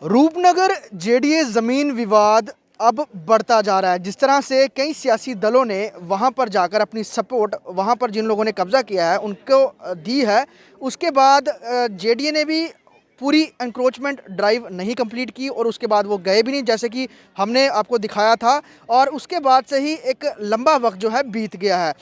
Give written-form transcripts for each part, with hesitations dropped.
Rupnagar JDA ज़मीन विवाद अब बढ़ता जा रहा है। जिस तरह से कई सियासी दलों ने वहां पर जाकर अपनी सपोर्ट, वहां पर जिन लोगों ने कब्जा किया है उनको दी है, उसके बाद जेडीए ने भी पूरी एनक्रोचमेंट ड्राइव नहीं कंप्लीट की और उसके बाद वो गए भी नहीं, जैसे कि हमने आपको दिखाया था। और उसके बाद से ही एक लंबा वक्त जो है बीत गया है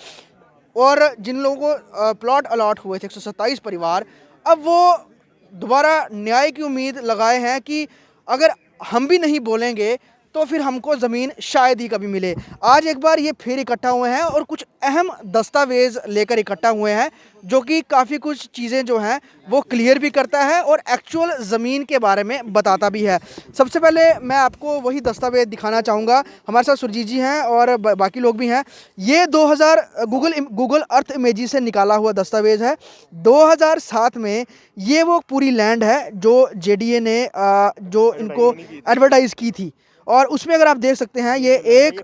और जिन लोगों को प्लॉट अलॉट हुए थे 127 परिवार, अब वो दोबारा न्याय की उम्मीद लगाए हैं कि अगर हम भी नहीं बोलेंगे तो फिर हमको ज़मीन शायद ही कभी मिले। आज एक बार ये फिर इकट्ठा हुए हैं और कुछ अहम दस्तावेज़ लेकर इकट्ठा हुए हैं जो कि काफ़ी कुछ चीज़ें जो हैं वो क्लियर भी करता है और एक्चुअल ज़मीन के बारे में बताता भी है। सबसे पहले मैं आपको वही दस्तावेज़ दिखाना चाहूँगा। हमारे साथ सुरजीत जी हैं और बाकी लोग भी हैं। ये 2000 गूगल अर्थ इमेजेस से निकाला हुआ दस्तावेज़ है। 2007 में ये वो पूरी लैंड है जो जेडीए ने जो इनको एडवर्टाइज़ की थी और उसमें अगर आप देख सकते हैं ये एक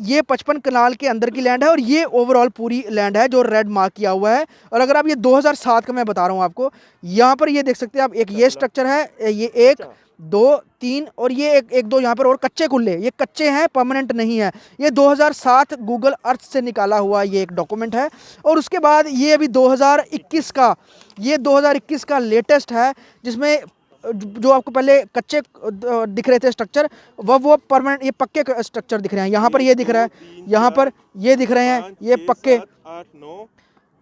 ये 55 कनाल के अंदर की लैंड है और ये ओवरऑल पूरी लैंड है जो रेड मार्क किया हुआ है। और अगर आप ये 2007 का मैं बता रहा हूँ आपको, यहाँ पर ये देख सकते हैं आप, एक ये स्ट्रक्चर है, ये 1 2 3 और ये एक दो यहाँ पर और कच्चे कुल्ले, ये कच्चे हैं, परमानेंट नहीं है। ये 2007 गूगल अर्थ से निकाला हुआ ये एक डॉक्यूमेंट है। और उसके बाद ये अभी 2021 का, ये 2021 का लेटेस्ट है जिसमें जो आपको पहले कच्चे दिख रहे थे स्ट्रक्चर, वो परमानेंट, ये पक्के स्ट्रक्चर दिख रहे हैं। यहाँ पर ये दिख रहा है, यहाँ पर ये दिख रहे हैं, ये पक्के 8 9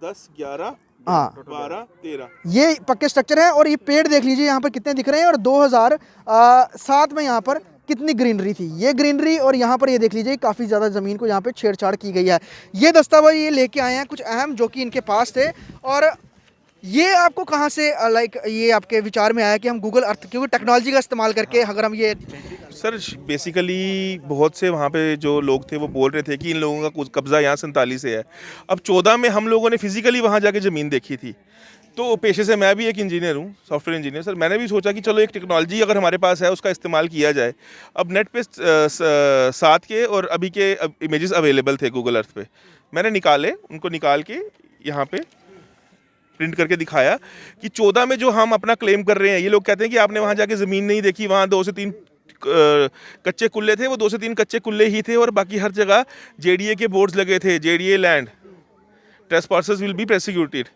10 11 हाँ 12 13 ये पक्के स्ट्रक्चर हैं। और ये पेड़ देख लीजिए यहाँ पर कितने दिख रहे हैं और 2007 में यहाँ पर कितनी ग्रीनरी थी, ये ग्रीनरी। और यहाँ पर ये देख लीजिए काफ़ी ज़्यादा ज़मीन को यहाँ पे छेड़छाड़ की गई है। ये दस्तावेज ये लेके आए हैं कुछ अहम जो कि इनके पास थे। और ये आपको कहाँ से ये आपके विचार में आया कि हम गूगल अर्थ, क्योंकि टेक्नोलॉजी का इस्तेमाल करके अगर हम ये सर बेसिकली बहुत से वहाँ पे जो लोग थे वो बोल रहे थे कि इन लोगों का कब्ज़ा यहाँ 47 से है। अब 14 में हम लोगों ने फिजिकली वहाँ जाके ज़मीन देखी थी। तो पेशे से मैं भी एक इंजीनियर हूँ, सॉफ्टवेयर इंजीनियर। सर मैंने भी सोचा कि चलो एक टेक्नोलॉजी अगर हमारे पास है उसका इस्तेमाल किया जाए। अब नेट पे 7 के और अभी के इमेजेस अवेलेबल थे गूगल अर्थ पे, मैंने निकाले, उनको निकाल के यहाँ पे प्रिंट करके दिखाया कि 14 में जो हम अपना क्लेम कर रहे हैं, ये लोग कहते हैं कि आपने वहाँ जाके ज़मीन नहीं देखी, वहाँ 2 से 3 कच्चे कुल्ले थे, वो 2 से 3 कच्चे कुल्ले ही थे और बाकी हर जगह जेडीए के बोर्ड्स लगे थे, JDA land, trespassers will be prosecuted.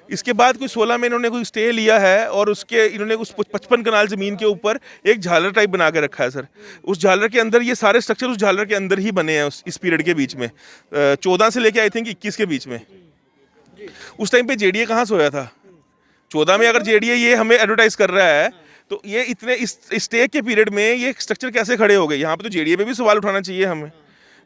इसके बाद कोई 16 में इन्होंने कोई स्टे लिया है और उसके इन्होंने उस 55 कनाल ज़मीन के ऊपर एक झालर टाइप बना के रखा है। सर उस झालर के अंदर ये सारे स्ट्रक्चर उस झालर के अंदर ही बने हैं इस पीरियड के बीच में, 14 से लेके आई थिंक 21 के बीच में। उस टाइम पे जेडीए कहाँ सोया था? 14 में अगर जेडीए ये हमें एडवर्टाइज कर रहा है तो ये इतने इस स्टे के पीरियड में ये स्ट्रक्चर कैसे खड़े हो गए? यहाँ पे तो जेडीए पे भी सवाल उठाना चाहिए हमें,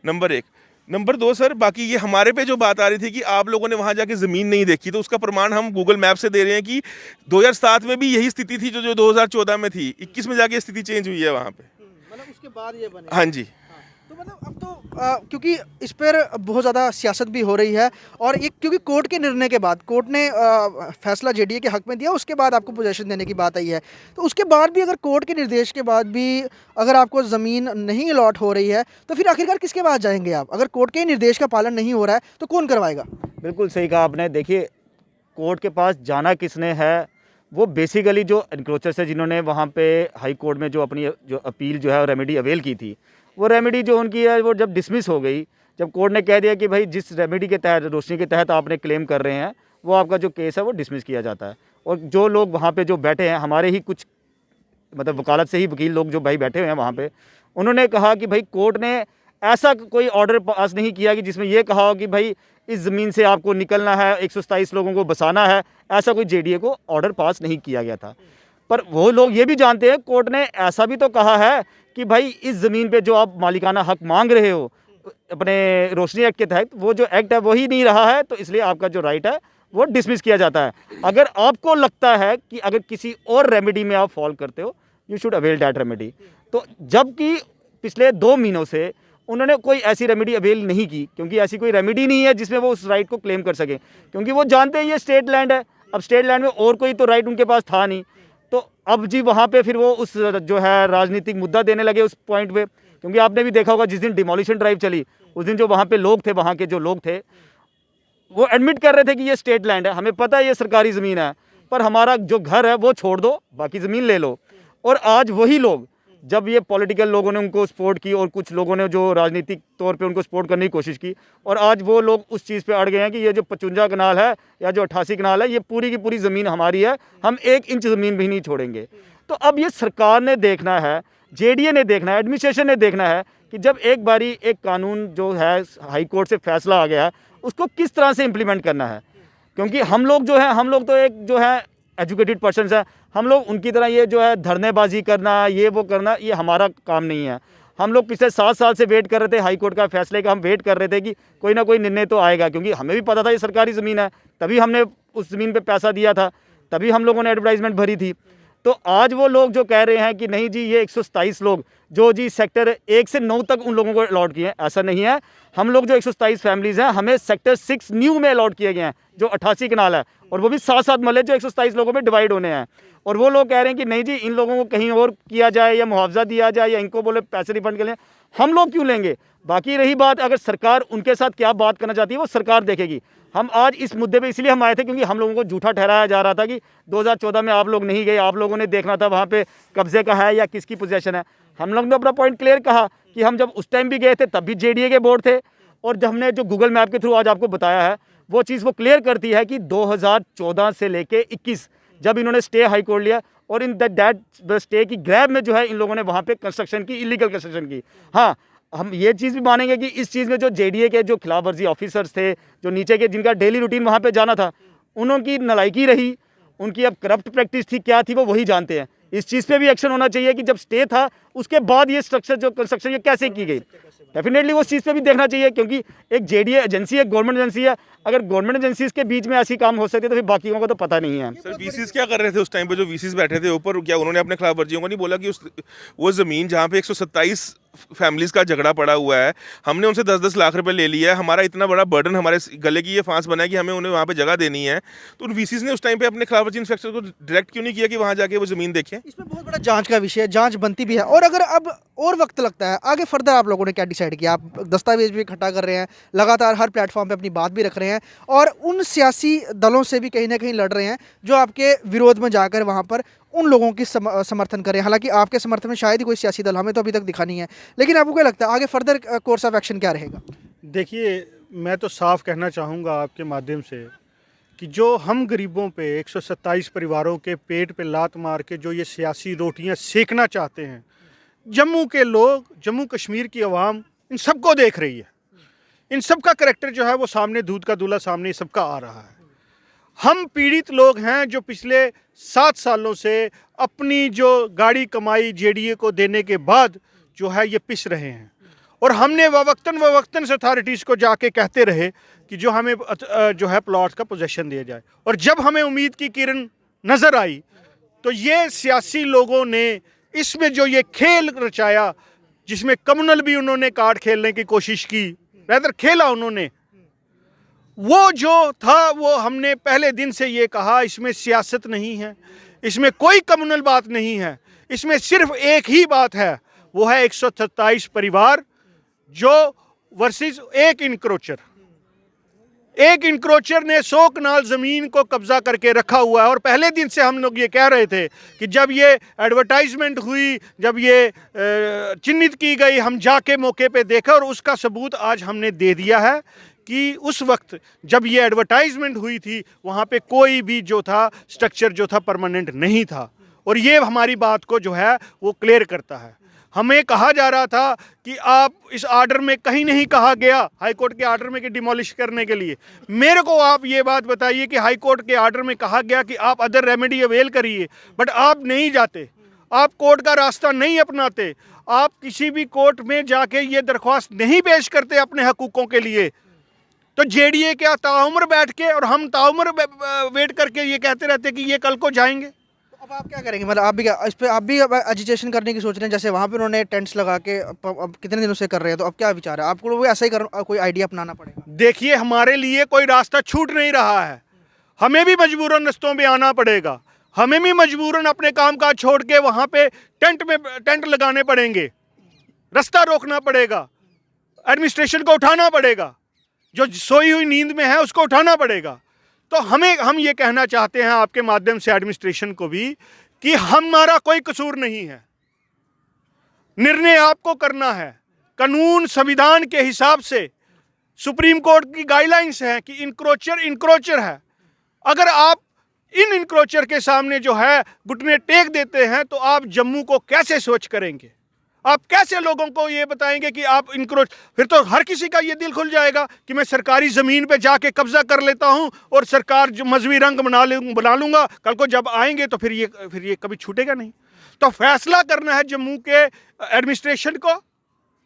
नंबर 1। नंबर 2 सर, बाकी ये हमारे पे जो बात आ रही थी कि आप लोगों ने वहाँ जाके ज़मीन नहीं देखी, तो उसका प्रमाण हम गूगल मैप से दे रहे हैं कि 2007 में भी यही स्थिति थी जो 2014 में थी, 21 में जाके स्थिति चेंज हुई है वहाँ पे। मतलब उसके बाद ये बने। हाँ जी। तो मतलब अब तो क्योंकि इस पर बहुत ज़्यादा सियासत भी हो रही है और ये क्योंकि कोर्ट के निर्णय के बाद, कोर्ट ने फैसला जेडीए के हक में दिया, उसके बाद आपको पोजीशन देने की बात आई है। तो उसके बाद भी अगर कोर्ट के निर्देश के बाद भी अगर आपको ज़मीन नहीं अलॉट हो रही है तो फिर आखिरकार किसके पास जाएंगे आप? अगर कोर्ट के निर्देश का पालन नहीं हो रहा है तो कौन करवाएगा? बिल्कुल सही कहा आपने। देखिए, कोर्ट के पास जाना किसने है, वो बेसिकली जो एनक्रोचर्स है जिन्होंने वहाँ पे हाई कोर्ट में जो अपनी जो अपील जो है रेमेडी अवेल की थी, वो रेमेडी जो उनकी है वो जब डिसमिस हो गई, जब कोर्ट ने कह दिया कि भाई जिस रेमेडी के तहत, रोशनी के तहत आपने क्लेम कर रहे हैं, वो आपका जो केस है वो डिसमिस किया जाता है। और जो लोग वहाँ पे जो बैठे हैं, हमारे ही कुछ मतलब वकालत से ही वकील लोग जो भाई बैठे हुए हैं वहाँ पे, उन्होंने कहा कि भाई कोर्ट ने ऐसा कोई ऑर्डर पास नहीं किया कि जिसमें ये कहा हो कि भाई इस ज़मीन से आपको निकलना है, 127 लोगों को बसाना है, ऐसा कोई जेडीए को ऑर्डर पास नहीं किया गया था। पर वो लोग ये भी जानते हैं, कोर्ट ने ऐसा भी तो कहा है कि भाई इस ज़मीन पे जो आप मालिकाना हक मांग रहे हो अपने रोशनी एक्ट के तहत, वो जो एक्ट है वही नहीं रहा है, तो इसलिए आपका जो राइट है वो डिसमिस किया जाता है। अगर आपको लगता है कि अगर किसी और रेमेडी में आप फॉल करते हो, you should avail that remedy. तो जबकि पिछले 2 महीनों से उन्होंने कोई ऐसी रेमेडी अवेल नहीं की, क्योंकि ऐसी कोई रेमेडी नहीं है जिसमें वो उस राइट को क्लेम कर सकें, क्योंकि वो जानते हैं ये स्टेट लैंड है। अब स्टेट लैंड में और कोई तो राइट उनके पास था नहीं, तो अब जी वहाँ पे फिर वो उस जो है राजनीतिक मुद्दा देने लगे उस पॉइंट पे। क्योंकि आपने भी देखा होगा जिस दिन डिमोलिशन ड्राइव चली, उस दिन जो वहाँ पे लोग थे, वहाँ के जो लोग थे, वो एडमिट कर रहे थे कि ये स्टेट लैंड है, हमें पता है ये सरकारी ज़मीन है, पर हमारा जो घर है वो छोड़ दो, बाकी ज़मीन ले लो। और आज वही लोग, जब ये पॉलिटिकल लोगों ने उनको सपोर्ट की और कुछ लोगों ने जो राजनीतिक तौर पे उनको सपोर्ट करने की कोशिश की, और आज वो लोग उस चीज़ पे अड़ गए हैं कि ये जो 55 कनाल है या जो 88 कनाल है, ये पूरी की पूरी ज़मीन हमारी है, हम 1 इंच ज़मीन भी नहीं छोड़ेंगे। तो अब ये सरकार ने देखना है, जेडीए ने देखना है, एडमिनिस्ट्रेशन ने देखना है कि जब एक बारी एक कानून जो है हाई कोर्ट से फैसला आ गया है, उसको किस तरह से इम्प्लीमेंट करना है। क्योंकि हम लोग जो है, हम लोग तो एक जो है एजुकेटेड पर्सनस हैं, हम लोग उनकी तरह ये जो है धरनेबाजी करना, ये वो करना, ये हमारा काम नहीं है। हम लोग पिछले 7 साल से वेट कर रहे थे हाई कोर्ट का फैसले का, हम वेट कर रहे थे कि कोई ना कोई निर्णय तो आएगा, क्योंकि हमें भी पता था ये सरकारी ज़मीन है, तभी हमने उस ज़मीन पे पैसा दिया था, तभी हम लोगों ने एडवर्टाइजमेंट भरी थी। तो आज वो लोग जो कह रहे हैं कि नहीं जी ये 127 लोग जो जी सेक्टर 1 से 9 तक उन लोगों को अलॉट किए हैं, ऐसा नहीं है। हम लोग जो 127 फैमिलीज़ हैं, हमें सेक्टर 6 न्यू में अलॉट किए गए हैं, जो 88 कनाल है, और वो भी 7-7 मल्ले जो 127 लोगों में डिवाइड होने हैं। और वो लोग कह रहे हैं कि नहीं जी इन लोगों को कहीं और किया जाए, या मुआवजा दिया जाए, या इनको बोले पैसे रिफंड कर लें। हम लोग क्यों लेंगे? बाकी रही बात, अगर सरकार उनके साथ क्या बात करना चाहती है वो सरकार देखेगी। हम आज इस मुद्दे पे इसलिए हम आए थे क्योंकि हम लोगों को झूठा ठहराया जा रहा था कि 2014 में आप लोग नहीं गए, आप लोगों ने देखना था वहाँ पे कब्जे का है या किसकी पोजीशन है। हम लोग ने अपना पॉइंट क्लियर कहा कि हम जब उस टाइम भी गए थे तब भी जेडीए के बोर्ड थे, और जब हमने जो गूगल मैप के थ्रू आज आपको बताया है वो चीज़ वो क्लियर करती है कि 2014 से लेके 21 जब इन्होंने स्टे हाई कोर्ट लिया, और इन दैट स्टे की ग्रैब में जो है इन लोगों ने वहाँ पे कंस्ट्रक्शन की, इलीगल कंस्ट्रक्शन की। हाँ, हम ये चीज़ भी मानेंगे कि इस चीज़ में जो जेडीए के जो खिलाफ वर्जी ऑफिसर्स थे, जो नीचे के जिनका डेली रूटीन वहाँ पे जाना था, उनकी नलायकी रही, उनकी अब करप्ट प्रैक्टिस थी, क्या थी वो वही जानते हैं। इस चीज़ पे भी एक्शन होना चाहिए कि जब स्टे था उसके बाद ये स्ट्रक्चर जो कंस्ट्रक्शन ये कैसे की गई, डेफिनेटली उस चीज़ पे भी देखना चाहिए, क्योंकि एक जेडीए एजेंसी है, गवर्नमेंट एजेंसी है। अगर गवर्नमेंट एजेंसीज के बीच में ऐसी काम हो सकते तो फिर बाकियों को तो पता नहीं है। सर वीसीज क्या कर रहे थे उस टाइम पे, जो वीसीज बैठे थे ऊपर, क्या उन्होंने अपने खिलाफ वर्जियों को नहीं बोला कि वो ज़मीन जहाँ पे 127 फैमिलीज़ का झगड़ा पड़ा हुआ है, हमने उनसे 10-10 लाख रुपए ले लिया है, हमारा इतना बड़ा बर्डन हमारे गले की ये फांस बना है कि हमें उन्हें वहाँ पे जगह देनी है, तो उन वीसीज ने उस टाइम पे अपने खिलाफ वर्जी इंस्पेक्टर को डायरेक्ट क्यों नहीं किया कि वहाँ जाके वो ज़मीन देखें? इसमें बहुत बड़ा जांच का विषय है, जांच बनती भी है। और अगर अब और वक्त लगता है, आगे फर्दर आप लोगों ने क्या डिसाइड किया? आप दस्तावेज भी इकट्ठा कर रहे हैं, लगातार हर प्लेटफॉर्म पे अपनी बात भी रख रहे हैं, और उन सियासी दलों से भी कहीं ना कहीं लड़ रहे हैं जो आपके विरोध में जाकर वहाँ पर उन लोगों की समर्थन करें। हालांकि आपके समर्थन में शायद ही कोई सियासी दल, हमें तो अभी तक दिखा नहीं है, लेकिन आपको क्या लगता है आगे फर्दर कोर्स ऑफ एक्शन क्या रहेगा? देखिए, मैं तो साफ कहना चाहूँगा आपके माध्यम से कि जो हम गरीबों पे 127 परिवारों के पेट पे लात मार के जो ये सियासी रोटियां सेकना चाहते हैं, जम्मू के लोग, जम्मू कश्मीर की आवाम इन सबको देख रही है। इन सब का करैक्टर जो है वो सामने, दूध का दूल्हा सामने सबका आ रहा है। हम पीड़ित लोग हैं जो पिछले 7 सालों से अपनी जो गाड़ी कमाई जेडीए को देने के बाद जो है ये पिस रहे हैं, और हमने वक्तन अथॉरिटीज़ को जाके कहते रहे कि जो हमें जो है प्लॉट का पोजेशन दिया जाए। और जब हमें उम्मीद की किरण नज़र आई तो ये सियासी लोगों ने इसमें जो ये खेल रचाया, जिसमें कम्युनल भी उन्होंने कार्ड खेलने की कोशिश की, रैदर खेला उन्होंने, वो जो था वो हमने पहले दिन से ये कहा इसमें सियासत नहीं है, इसमें कोई कम्युनल बात नहीं है, इसमें सिर्फ एक ही बात है, वो है 127 परिवार जो वर्सेस एक इंक्रोचर। एक इंक्रोचर ने 100 कनाल ज़मीन को कब्जा करके रखा हुआ है। और पहले दिन से हम लोग ये कह रहे थे कि जब ये एडवर्टाइजमेंट हुई, जब ये चिन्हित की गई, हम जाके मौके पे देखा, और उसका सबूत आज हमने दे दिया है कि उस वक्त जब ये एडवर्टाइजमेंट हुई थी वहाँ पे कोई भी जो था स्ट्रक्चर जो था परमानेंट नहीं था। और ये हमारी बात को जो है वो क्लियर करता है। हमें कहा जा रहा था कि आप इस आर्डर में कहीं नहीं कहा गया, हाई कोर्ट के आर्डर में कि डिमोलिश करने के लिए। मेरे को आप ये बात बताइए कि हाई कोर्ट के आर्डर में कहा गया कि आप अदर रेमेडी अवेल करिए, बट आप नहीं जाते, आप कोर्ट का रास्ता नहीं अपनाते, आप किसी भी कोर्ट में जाके ये दरख्वास्त नहीं पेश करते अपने हकूक़ों के लिए। तो जेडीए क्या ताउम्र बैठ के और हम ताउम्र वेट करके ये कहते रहते कि ये कल को जाएंगे। अब आप क्या करेंगे? मतलब आप भी क्या इस पे, आप भी एजिटेशन करने की सोच रहे हैं? जैसे वहाँ पे उन्होंने टेंट्स लगा के अब कितने दिनों से कर रहे हैं, तो अब क्या विचार है? आपको ऐसा ही कोई आइडिया अपनाना पड़ेगा? देखिए, हमारे लिए कोई रास्ता छूट नहीं रहा है, हमें भी मजबूरन रस्तों पे आना पड़ेगा, हमें भी मजबूरन अपने काम काज छोड़ के वहाँ पे टेंट लगाने पड़ेंगे, रास्ता रोकना पड़ेगा, एडमिनिस्ट्रेशन को उठाना पड़ेगा, जो सोई हुई नींद में है उसको उठाना पड़ेगा। तो हम ये कहना चाहते हैं आपके माध्यम से एडमिनिस्ट्रेशन को भी कि हमारा कोई कसूर नहीं है, निर्णय आपको करना है। कानून संविधान के हिसाब से सुप्रीम कोर्ट की गाइडलाइंस है कि इंक्रोचर है। अगर आप इन इंक्रोचर के सामने जो है घुटने टेक देते हैं तो आप जम्मू को कैसे स्वच्छ करेंगे? आप कैसे लोगों को ये बताएंगे कि आप इंक्रोच? फिर तो हर किसी का ये दिल खुल जाएगा कि मैं सरकारी ज़मीन पे जाके कब्जा कर लेता हूं और सरकार जो मजहबी रंग बना लूँगा। कल को जब आएंगे तो फिर ये कभी छूटेगा नहीं। तो फैसला करना है जम्मू के एडमिनिस्ट्रेशन को,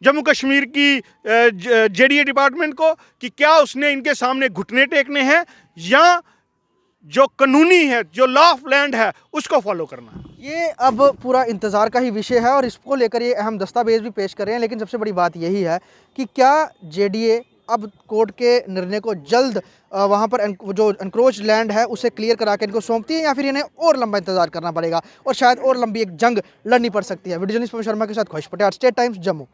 जम्मू कश्मीर की जेडीए डिपार्टमेंट को, कि क्या उसने इनके सामने घुटने टेकने हैं या जो कानूनी है, जो लॉ ऑफ लैंड है, उसको फॉलो करना है। ये अब पूरा इंतज़ार का ही विषय है और इसको लेकर ये अहम दस्तावेज भी पेश कर रहे हैं। लेकिन सबसे बड़ी बात यही है कि क्या जेडीए अब कोर्ट के निर्णय को जल्द वहाँ पर जो एनक्रोच लैंड है उसे क्लियर करा के इनको सौंपती है, या फिर इन्हें और लंबा इंतजार करना पड़ेगा और शायद और लंबी एक जंग लड़नी पड़ सकती है। वीडियो जर्नलिस्ट पवन शर्मा के साथ ख्वाहिश पटेल, स्टेट टाइम्स, जम्मू।